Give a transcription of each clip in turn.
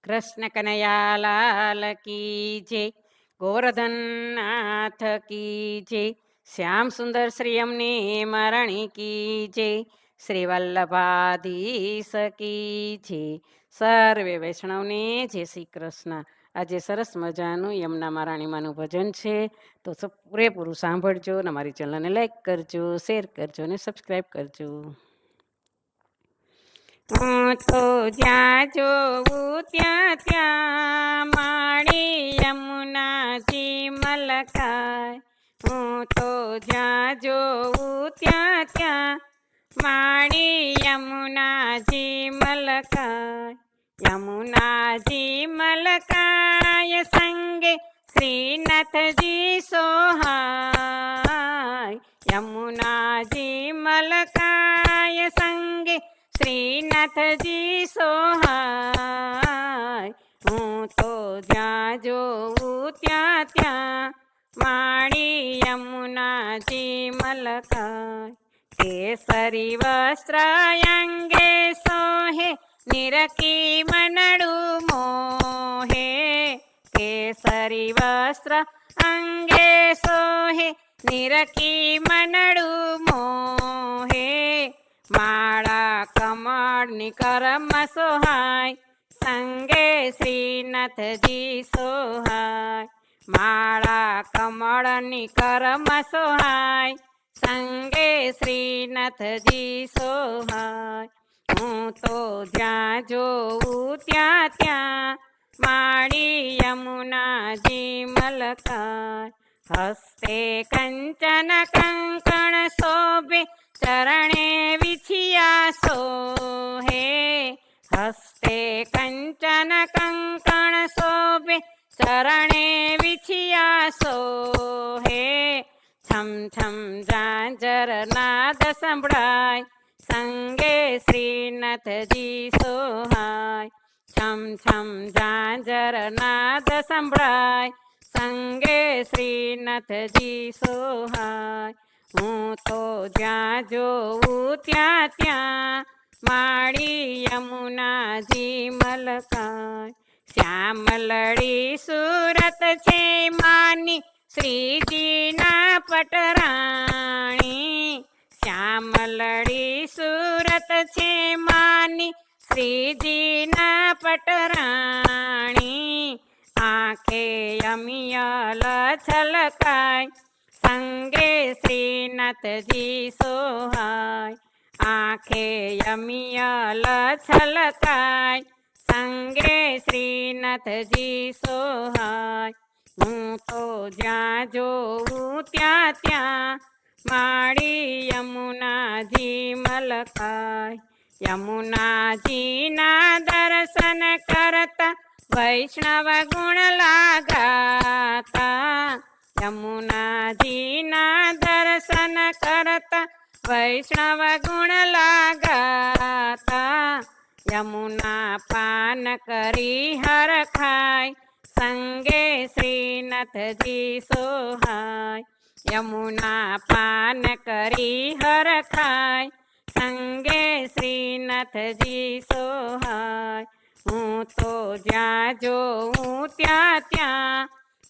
કૃષ્ણ કનૈયા લાલ કી જય, ગોવર્ધન નાથ કી જય, શ્યામ સુંદર શ્રી અમને મરણી કી જય, શ્રી વલ્લભાધીશ કી જય. સર્વે વૈષ્ણવને જય શ્રી કૃષ્ણ. આજે સરસ મજાનું યમુના મહારાણીમાનું ભજન છે, તો પૂરેપૂરું સાંભળજો અને મારી ચેનલને લાઈક કરજો, શેર કરજો અને સબસ્ક્રાઈબ કરજો. હું તો જ્યાં જોઉં ત્યાં ત્યાં માળી યમુનાજી મલકાય. હું તો જ્યાં જોઉં ત્યાં ત્યાં માળી યમુનાજી મલકાય. યમુનાજી મલકાય સંગે શ્રીનાથજી સોહાય. યમુનાજી મલકાય સંગે શ્રીનાથજી સોહાય. હું તો જ્યાં જોઉં ત્યાં ત્યાં માળી યમુનાજી મલકાય. કેસરી વસ્ત્ર અંગે સોહે નિરકી મનડું મોહે. કેસરી વસ્ત્ર અંગે સોહે નિરકી મનડું મોહે. માળા કમળની કરમ સોહાય સંગે શ્રીનાથજી સોહાય. માળા કમળની કરમ સોહાય સંગે શ્રીનાથજી સોહાય. હું તો જ્યાં જોઉં ત્યાં ત્યાં માળી યમુનાજી મલકાય. હસ્તે કંચન કંકણ શોભે ચરણે વિછિયા સોહે. હસ્તે કંચન કંકણ શોભે ચરણે વિછિયા સોહે. છમ છમ ઝાંઝર નાદ સંભળાય સંગે શ્રીનાથજી સોહાય. છમ છમ ઝાંઝર નાદ સંભળાય સંગે શ્રીનાથજી સોહાય. હું તો જ્યાં જોઉં ત્યાં ત્યાં માળી યમુનાજી મલકાય. શ્યામલડી સુરત છે માની શ્રીજીના પટરાણી. શ્યામલડી સુરત છે માની શ્રીજીના પટરાણી. આંખે અમિયલ છલકાય સંગે શ્રીનાથજી સોહાય. આંખે અમિયલ છલકાય સંગે શ્રીનાથજી સોહાય. હું તો જ્યાં જોઉં ત્યાં ત્યાં માળી યમુનાજી મલકાય. યમુનાજીના દર્શન કરતા વૈષ્ણવ ગુણ લાગાતા. યમુનાજીના દર્શન કરતા વૈષ્ણવ ગુણ લાગાતા. યમુના પાન કરી હરખાય સંગે શ્રીનાથજી સોહાય. યમુના પાન કરી હરખાય સંગે શ્રીનાથજી સોહાય. હું તો જ્યાં જોઉં ત્યાં ત્યાં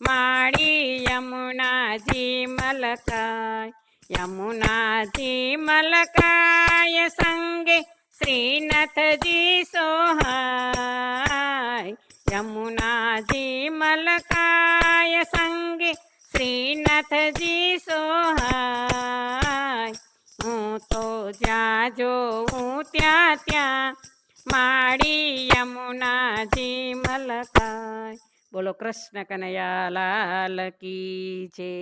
માળી યમુનાજી મલકાય. યમુનાજી મલકાય સંગે શ્રીનાથજી સોહાય. યમુનાજી મલકાય સંગે શ્રીનાથજી સોહાય. હું તો જ્યાં જોઉં ત્યાં ત્યાં માળી યમુનાજી મલકાય. બોલો કૃષ્ણ કનૈયા લાલ કી જય.